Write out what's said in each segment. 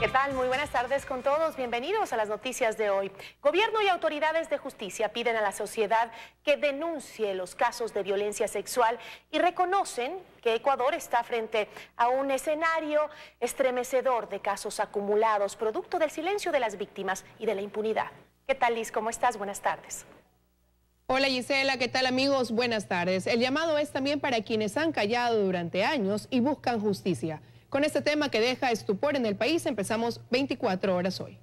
¿Qué tal? Muy buenas tardes con todos. Bienvenidos a las noticias de hoy. Gobierno y autoridades de justicia piden a la sociedad que denuncie los casos de violencia sexual y reconocen que Ecuador está frente a un escenario estremecedor de casos acumulados, producto del silencio de las víctimas y de la impunidad. ¿Qué tal, Liz? ¿Cómo estás? Buenas tardes. Hola Gisela, ¿qué tal amigos? Buenas tardes. El llamado es también para quienes han callado durante años y buscan justicia. Con este tema que deja estupor en el país, empezamos 24 horas hoy.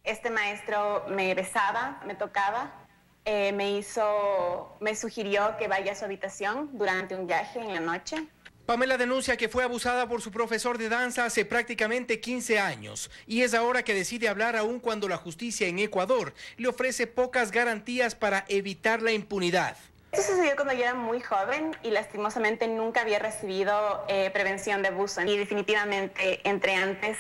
Este maestro me besaba, me tocaba, me sugirió que vaya a su habitación durante un viaje en la noche. Pamela denuncia que fue abusada por su profesor de danza hace prácticamente 15 años y es ahora que decide hablar aún cuando la justicia en Ecuador le ofrece pocas garantías para evitar la impunidad. Esto sucedió cuando yo era muy joven y lastimosamente nunca había recibido prevención de abuso. Y definitivamente, entre antes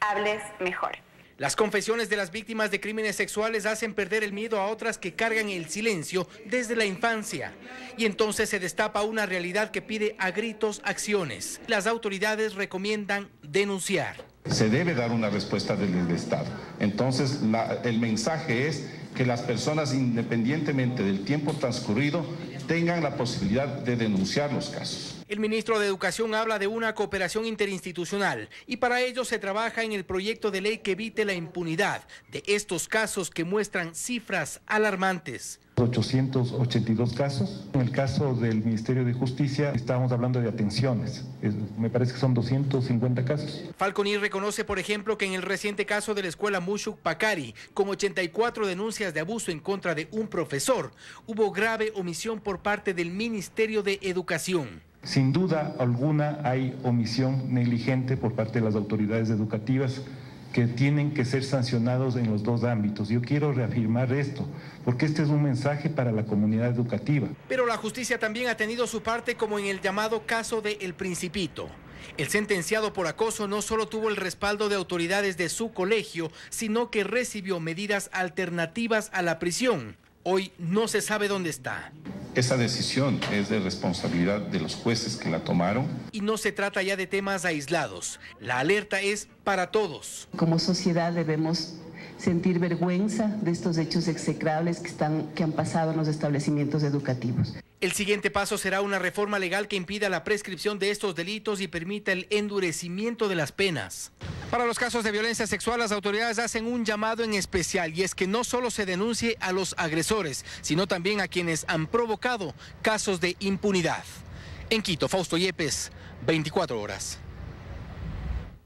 hables, mejor. Las confesiones de las víctimas de crímenes sexuales hacen perder el miedo a otras que cargan el silencio desde la infancia. Y entonces se destapa una realidad que pide a gritos acciones. Las autoridades recomiendan denunciar. Se debe dar una respuesta del Estado. Entonces, el mensaje es que las personas, independientemente del tiempo transcurrido, tengan la posibilidad de denunciar los casos. El ministro de Educación habla de una cooperación interinstitucional y para ello se trabaja en el proyecto de ley que evite la impunidad de estos casos que muestran cifras alarmantes. 882 casos. En el caso del Ministerio de Justicia estábamos hablando de atenciones. Me parece que son 250 casos. Falconi reconoce, por ejemplo, que en el reciente caso de la escuela Mushuk Pakari, con 84 denuncias de abuso en contra de un profesor, hubo grave omisión por parte del Ministerio de Educación. Sin duda alguna hay omisión negligente por parte de las autoridades educativas que tienen que ser sancionados en los dos ámbitos. Yo quiero reafirmar esto, porque este es un mensaje para la comunidad educativa. Pero la justicia también ha tenido su parte, como en el llamado caso de El Principito. El sentenciado por acoso no solo tuvo el respaldo de autoridades de su colegio, sino que recibió medidas alternativas a la prisión. Hoy no se sabe dónde está. Esa decisión es de responsabilidad de los jueces que la tomaron. Y no se trata ya de temas aislados. La alerta es para todos. Como sociedad debemos sentir vergüenza de estos hechos execrables que han pasado en los establecimientos educativos. El siguiente paso será una reforma legal que impida la prescripción de estos delitos y permita el endurecimiento de las penas. Para los casos de violencia sexual, las autoridades hacen un llamado en especial, y es que no solo se denuncie a los agresores, sino también a quienes han provocado casos de impunidad. En Quito, Fausto Yepes, 24 horas.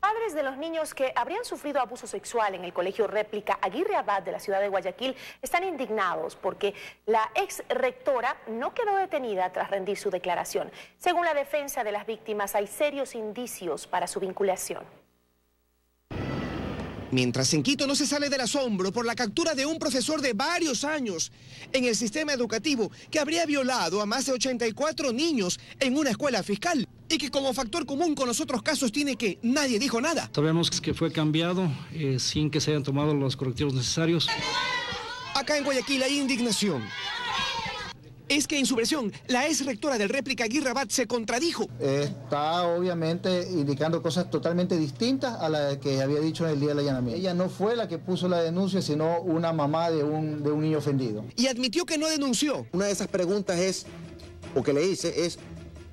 Padres de los niños que habrían sufrido abuso sexual en el colegio Réplica Aguirre Abad de la ciudad de Guayaquil están indignados porque la ex rectora no quedó detenida tras rendir su declaración. Según la defensa de las víctimas, hay serios indicios para su vinculación. Mientras en Quito no se sale del asombro por la captura de un profesor de varios años en el sistema educativo que habría violado a más de 84 niños en una escuela fiscal y que como factor común con los otros casos tiene que nadie dijo nada. Sabemos que fue cambiado sin que se hayan tomado los correctivos necesarios. Acá en Guayaquil hay indignación. Es que en su versión, la ex rectora del Réplica Aguirre Abad se contradijo. Está obviamente indicando cosas totalmente distintas a las que había dicho en el día del allanamiento. Ella no fue la que puso la denuncia, sino una mamá de un niño ofendido. Y admitió que no denunció. Una de esas preguntas que le hice es,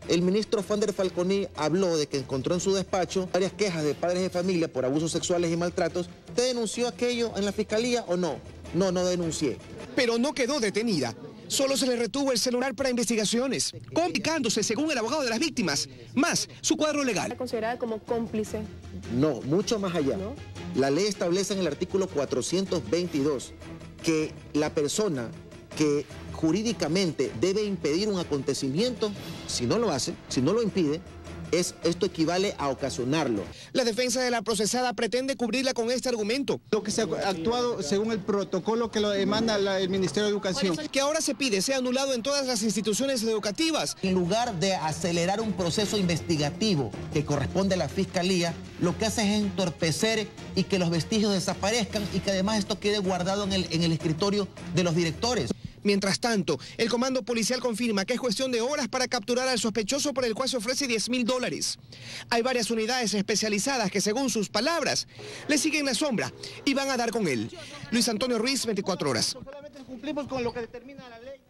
el ministro Fander Falconi habló de que encontró en su despacho varias quejas de padres de familia por abusos sexuales y maltratos. ¿Usted denunció aquello en la fiscalía o no? No, no denuncié. Pero no quedó detenida. Solo se le retuvo el celular para investigaciones, complicándose, según el abogado de las víctimas, más su cuadro legal. ¿Está considerada como cómplice? No, mucho más allá. ¿No? La ley establece en el artículo 422 que la persona que jurídicamente debe impedir un acontecimiento, si no lo hace, si no lo impide, esto equivale a ocasionarlo. La defensa de la procesada pretende cubrirla con este argumento. Lo que se ha actuado según el protocolo que lo demanda el Ministerio de Educación. Que ahora se pide sea anulado en todas las instituciones educativas. En lugar de acelerar un proceso investigativo que corresponde a la Fiscalía, lo que hace es entorpecer y que los vestigios desaparezcan y que además esto quede guardado en el escritorio de los directores. Mientras tanto, el comando policial confirma que es cuestión de horas para capturar al sospechoso, por el cual se ofrece $10.000. Hay varias unidades especializadas que, según sus palabras, le siguen la sombra y van a dar con él. Luis Antonio Ruiz, 24 horas. Cumplimos con lo que determina la ley.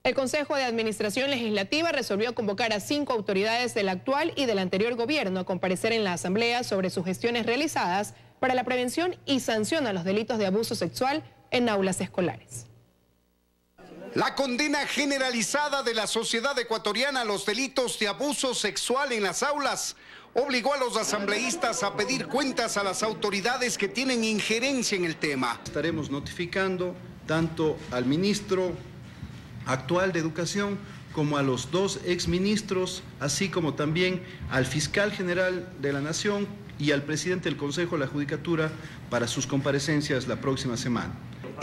El Consejo de Administración Legislativa resolvió convocar a 5 autoridades del actual y del anterior gobierno a comparecer en la Asamblea sobre sus gestiones realizadas para la prevención y sanción a los delitos de abuso sexual en aulas escolares. La condena generalizada de la sociedad ecuatoriana a los delitos de abuso sexual en las aulas obligó a los asambleístas a pedir cuentas a las autoridades que tienen injerencia en el tema. Estaremos notificando tanto al ministro actual de Educación como a los 2 exministros, así como también al fiscal general de la Nación y al presidente del Consejo de la Judicatura para sus comparecencias la próxima semana.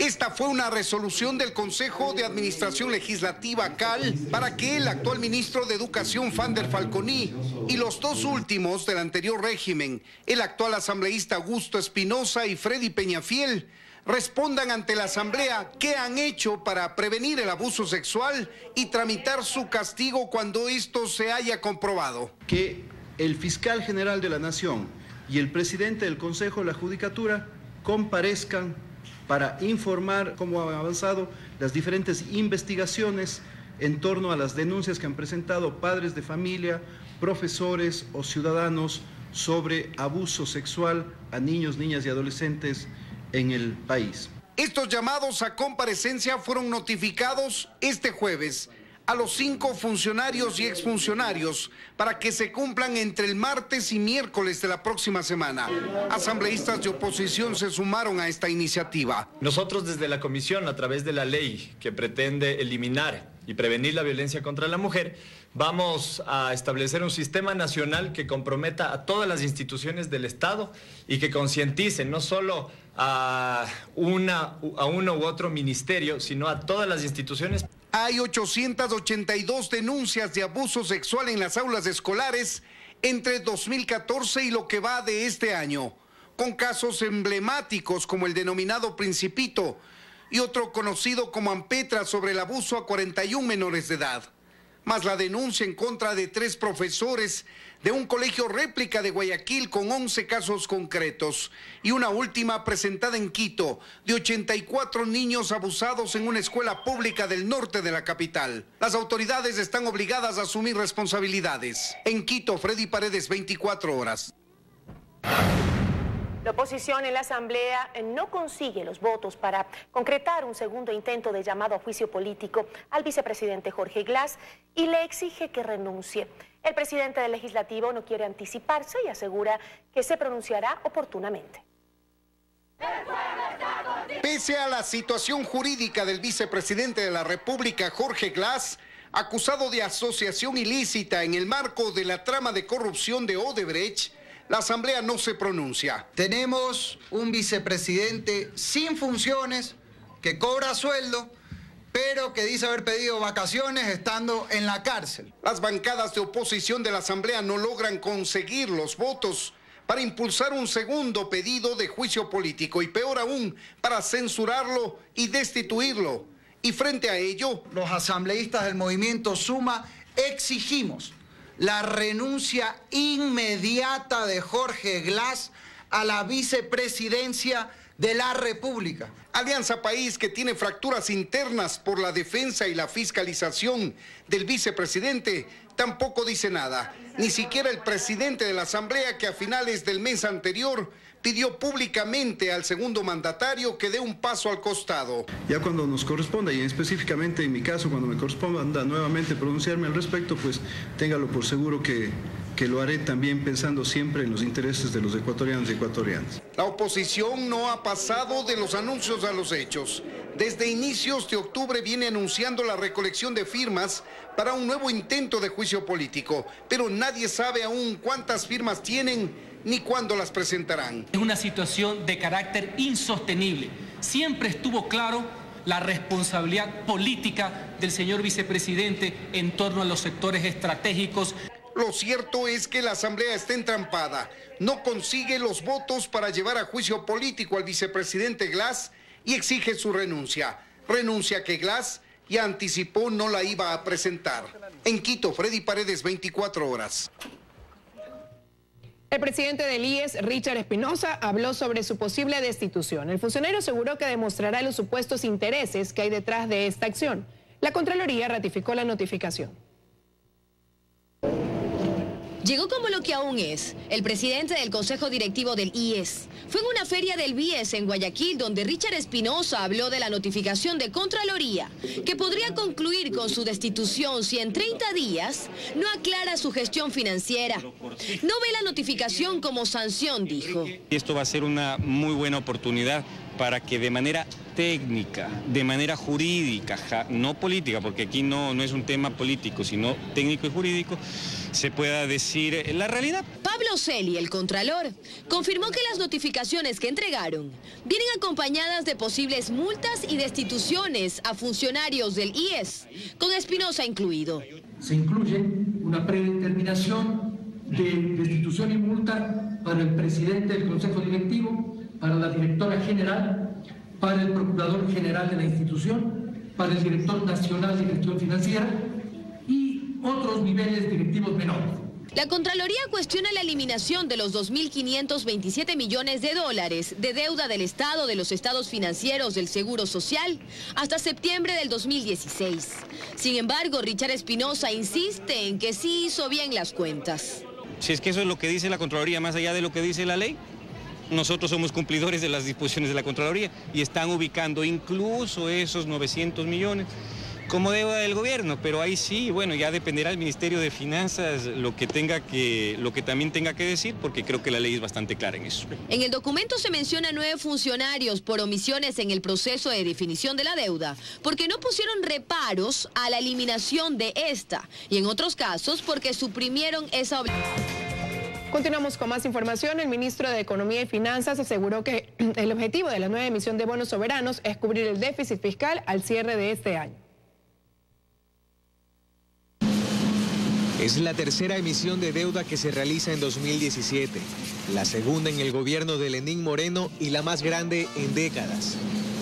Esta fue una resolución del Consejo de Administración Legislativa CAL para que el actual ministro de Educación, Fander Falconi, y los 2 últimos del anterior régimen, el actual asambleísta Augusto Espinosa y Freddy Peñafiel, respondan ante la Asamblea qué han hecho para prevenir el abuso sexual y tramitar su castigo cuando esto se haya comprobado. Que el fiscal general de la Nación y el presidente del Consejo de la Judicatura comparezcan para informar cómo han avanzado las diferentes investigaciones en torno a las denuncias que han presentado padres de familia, profesores o ciudadanos sobre abuso sexual a niños, niñas y adolescentes en el país. Estos llamados a comparecencia fueron notificados este jueves a los 5 funcionarios y exfuncionarios para que se cumplan entre el martes y miércoles de la próxima semana. Asambleístas de oposición se sumaron a esta iniciativa. Nosotros desde la comisión, a través de la ley que pretende eliminar y prevenir la violencia contra la mujer, vamos a establecer un sistema nacional que comprometa a todas las instituciones del Estado y que concientice no solo a uno u otro ministerio, sino a todas las instituciones. Hay 882 denuncias de abuso sexual en las aulas escolares entre 2014 y lo que va de este año, con casos emblemáticos como el denominado Principito y otro conocido como Ampetra sobre el abuso a 41 menores de edad, más la denuncia en contra de 3 profesores de un colegio réplica de Guayaquil con 11 casos concretos y una última presentada en Quito de 84 niños abusados en una escuela pública del norte de la capital. Las autoridades están obligadas a asumir responsabilidades. En Quito, Freddy Paredes, 24 horas. La oposición en la Asamblea no consigue los votos para concretar un segundo intento de llamado a juicio político al vicepresidente Jorge Glass y le exige que renuncie. El presidente del Legislativo no quiere anticiparse y asegura que se pronunciará oportunamente. Pese a la situación jurídica del vicepresidente de la República, Jorge Glass, acusado de asociación ilícita en el marco de la trama de corrupción de Odebrecht, la Asamblea no se pronuncia. Tenemos un vicepresidente sin funciones, que cobra sueldo, pero que dice haber pedido vacaciones estando en la cárcel. Las bancadas de oposición de la Asamblea no logran conseguir los votos para impulsar un segundo pedido de juicio político y peor aún, para censurarlo y destituirlo. Y frente a ello, los asambleístas del movimiento Suma exigimos la renuncia inmediata de Jorge Glass a la vicepresidencia de la República. Alianza País, que tiene fracturas internas por la defensa y la fiscalización del vicepresidente, tampoco dice nada. Ni siquiera el presidente de la Asamblea, que a finales del mes anterior pidió públicamente al segundo mandatario que dé un paso al costado. Ya cuando nos corresponda, y específicamente en mi caso, cuando me corresponda nuevamente pronunciarme al respecto, pues téngalo por seguro que lo haré también pensando siempre en los intereses de los ecuatorianos y ecuatorianas. La oposición no ha pasado de los anuncios a los hechos. Desde inicios de octubre viene anunciando la recolección de firmas para un nuevo intento de juicio político, pero nadie sabe aún cuántas firmas tienen ni cuándo las presentarán. Es una situación de carácter insostenible. Siempre estuvo claro la responsabilidad política del señor vicepresidente en torno a los sectores estratégicos. Lo cierto es que la Asamblea está entrampada. No consigue los votos para llevar a juicio político al vicepresidente Glass y exige su renuncia. renuncia que Glass ya anticipó no la iba a presentar. En Quito, Freddy Paredes, 24 horas. El presidente del IES, Richard Espinosa, habló sobre su posible destitución. El funcionario aseguró que demostrará los supuestos intereses que hay detrás de esta acción. La Contraloría ratificó la notificación. Llegó como lo que aún es, el presidente del Consejo Directivo del IES. Fue en una feria del BIES en Guayaquil donde Richard Espinosa habló de la notificación de Contraloría, que podría concluir con su destitución si en 30 días no aclara su gestión financiera. No ve la notificación como sanción, dijo. Esto va a ser una muy buena oportunidad para que de manera técnica, de manera jurídica, no política, porque aquí no es un tema político, sino técnico y jurídico, se pueda decir la realidad. Pablo Celi, el Contralor, confirmó que las notificaciones que entregaron vienen acompañadas de posibles multas y destituciones a funcionarios del IES, con Espinosa incluido. Se incluye una predeterminación de destitución y multa para el presidente del Consejo Directivo, para la directora general, para el procurador general de la institución, para el director nacional de gestión financiera y otros niveles directivos menores. La Contraloría cuestiona la eliminación de los 2.527 millones de dólares de deuda del Estado de los estados financieros del Seguro Social hasta septiembre del 2016. Sin embargo, Richard Espinosa insiste en que sí hizo bien las cuentas. Si es que eso es lo que dice la Contraloría, más allá de lo que dice la ley, nosotros somos cumplidores de las disposiciones de la Contraloría y están ubicando incluso esos 900 millones como deuda del gobierno, pero ahí sí, bueno, ya dependerá el Ministerio de Finanzas lo que también tenga que decir, porque creo que la ley es bastante clara en eso. En el documento se menciona 9 funcionarios por omisiones en el proceso de definición de la deuda, porque no pusieron reparos a la eliminación de esta, y en otros casos porque suprimieron esa obligación. Continuamos con más información. El ministro de Economía y Finanzas aseguró que el objetivo de la nueva emisión de bonos soberanos es cubrir el déficit fiscal al cierre de este año. Es la tercera emisión de deuda que se realiza en 2017, la segunda en el gobierno de Lenín Moreno y la más grande en décadas.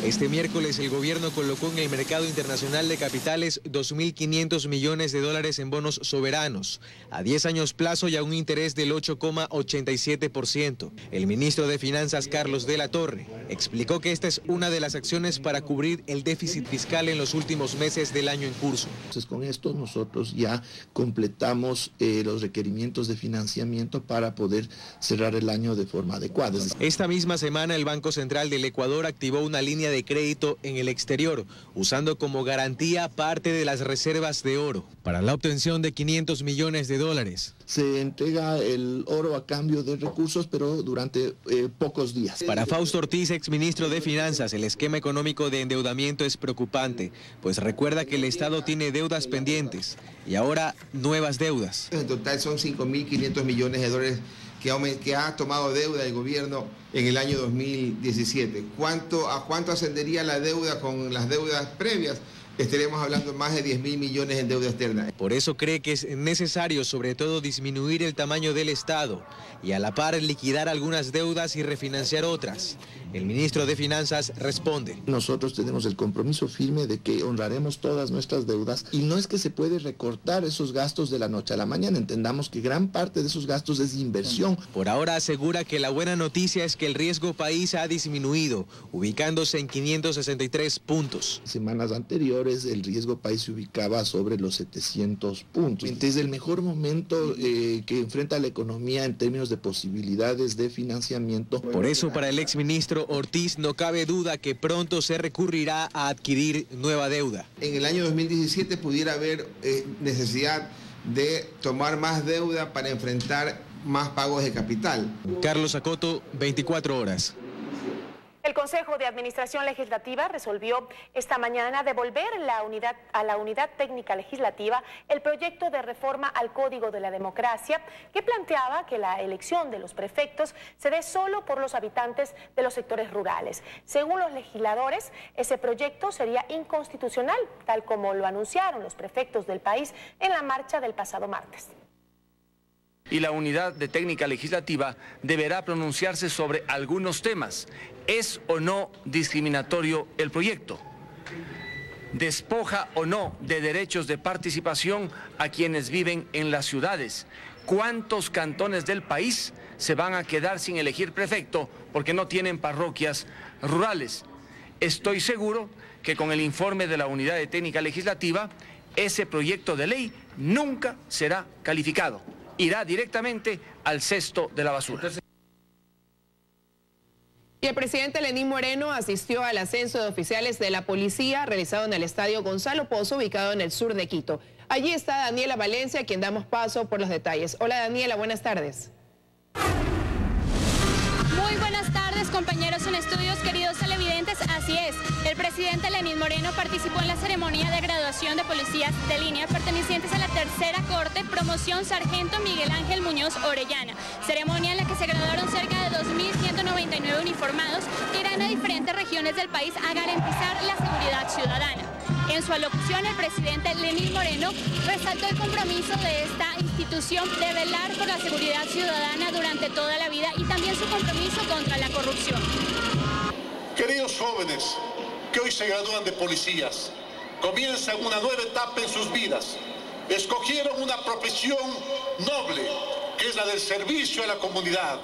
Este miércoles el gobierno colocó en el mercado internacional de capitales 2.500 millones de dólares en bonos soberanos, a 10 años plazo y a un interés del 8,87%. El ministro de Finanzas, Carlos de la Torre, explicó que esta es una de las acciones para cubrir el déficit fiscal en los últimos meses del año en curso. Entonces, con esto nosotros ya completamos los requerimientos de financiamiento para poder cerrar el año de forma adecuada. Esta misma semana el Banco Central del Ecuador activó una línea de crédito en el exterior, usando como garantía parte de las reservas de oro, para la obtención de 500 millones de dólares. Se entrega el oro a cambio de recursos, pero durante pocos días. Para Fausto Ortiz, exministro de Finanzas, el esquema económico de endeudamiento es preocupante, pues recuerda que el Estado tiene deudas pendientes y ahora nuevas deudas. En total son 5.500 millones de dólares que ha tomado deuda el gobierno en el año 2017. ¿A cuánto ascendería la deuda con las deudas previas? Estaremos hablando más de 10.000 millones en deuda externa. Por eso cree que es necesario sobre todo disminuir el tamaño del Estado y a la par liquidar algunas deudas y refinanciar otras. El ministro de Finanzas responde. Nosotros tenemos el compromiso firme de que honraremos todas nuestras deudas y no es que se puede recortar esos gastos de la noche a la mañana. Entendamos que gran parte de esos gastos es inversión. Por ahora asegura que la buena noticia es que el riesgo país ha disminuido, ubicándose en 563 puntos. Semanas anteriores el riesgo país se ubicaba sobre los 700 puntos. Entonces el mejor momento que enfrenta la economía en términos de posibilidades de financiamiento. Por eso para el exministro Ortiz no cabe duda que pronto se recurrirá a adquirir nueva deuda. En el año 2017 pudiera haber necesidad de tomar más deuda para enfrentar más pagos de capital. Carlos Acoto, 24 horas. El Consejo de Administración Legislativa resolvió esta mañana devolver a la Unidad Técnica Legislativa el proyecto de reforma al Código de la Democracia que planteaba que la elección de los prefectos se dé solo por los habitantes de los sectores rurales. Según los legisladores, ese proyecto sería inconstitucional, tal como lo anunciaron los prefectos del país en la marcha del pasado martes. Y la Unidad de Técnica Legislativa deberá pronunciarse sobre algunos temas. ¿Es o no discriminatorio el proyecto? despoja o no de derechos de participación a quienes viven en las ciudades. ¿Cuántos cantones del país se van a quedar sin elegir prefecto porque no tienen parroquias rurales? Estoy seguro que con el informe de la Unidad de Técnica Legislativa, ese proyecto de ley nunca será calificado. Irá directamente al cesto de la basura. Y el presidente Lenín Moreno asistió al ascenso de oficiales de la policía realizado en el estadio Gonzalo Pozo, ubicado en el sur de Quito. Allí está Daniela Valencia, a quien damos paso por los detalles. Hola Daniela, buenas tardes. Muy buenas tardes, compañeros en estudios, queridos televidentes. Así es, el presidente Lenín Moreno participó en la ceremonia de graduación de policías de línea pertenecientes a la tercera corte promoción Sargento Miguel Ángel Muñoz Orellana. Ceremonia en la que se graduaron cerca de 2.199 uniformados que irán a diferentes regiones del país a garantizar la seguridad ciudadana. En su alocución, el presidente Lenín Moreno resaltó el compromiso de esta institución de velar por la seguridad ciudadana durante toda la vida y también su compromiso contra la corrupción. Queridos jóvenes que hoy se gradúan de policías, comienzan una nueva etapa en sus vidas. Escogieron una profesión noble, que es la del servicio a la comunidad,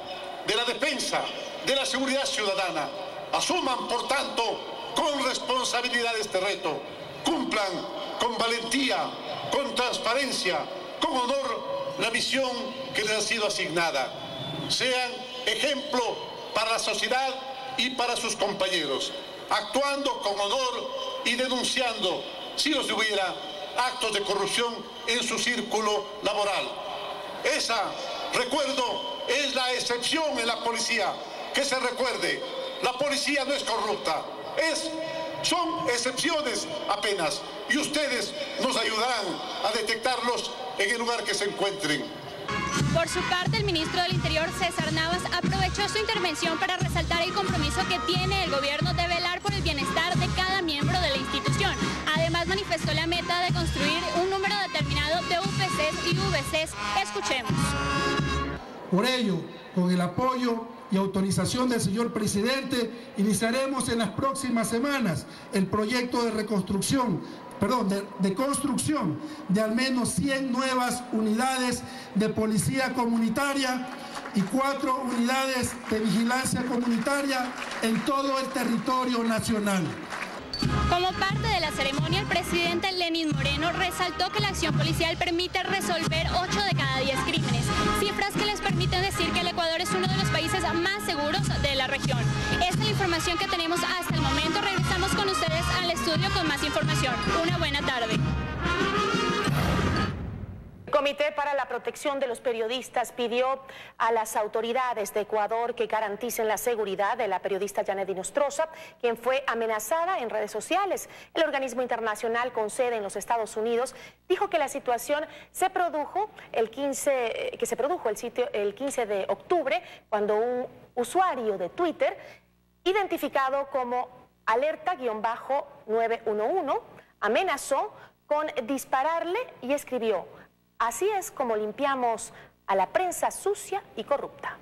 de la defensa, de la seguridad ciudadana. Asuman, por tanto, con responsabilidad este reto. Cumplan con valentía, con transparencia, con honor la misión que les ha sido asignada. Sean ejemplo para la sociedad y para sus compañeros, actuando con honor y denunciando, si los hubiera, actos de corrupción en su círculo laboral. Esa, recuerdo, es la excepción en la policía. Que se recuerde, la policía no es corrupta, son excepciones apenas, y ustedes nos ayudarán a detectarlos en el lugar que se encuentren. Por su parte, el ministro del Interior, César Navas, aprovechó su intervención para resaltar el compromiso que tiene el gobierno de velar por el bienestar de cada miembro de la institución. Además, manifestó la meta de construir un número determinado de UPCs y VCs. Escuchemos. Por ello, con el apoyo y autorización del señor presidente, iniciaremos en las próximas semanas el proyecto de construcción de al menos 100 nuevas unidades de policía comunitaria y 4 unidades de vigilancia comunitaria en todo el territorio nacional. Como parte de la ceremonia, el presidente Lenín Moreno resaltó que la acción policial permite resolver 8 de cada 10 crímenes, cifras que les permiten decir que el Ecuador es uno de los países más seguros de la región. Esta es la información que tenemos hasta el momento. Regresamos con ustedes al estudio con más información. Una buena tarde. El Comité para la Protección de los Periodistas pidió a las autoridades de Ecuador que garanticen la seguridad de la periodista Yanet Inostroza, quien fue amenazada en redes sociales. El organismo internacional con sede en los Estados Unidos dijo que la situación se produjo el 15 de octubre, cuando un usuario de Twitter, identificado como alerta-911, amenazó con dispararle y escribió: "Así es como limpiamos a la prensa sucia y corrupta".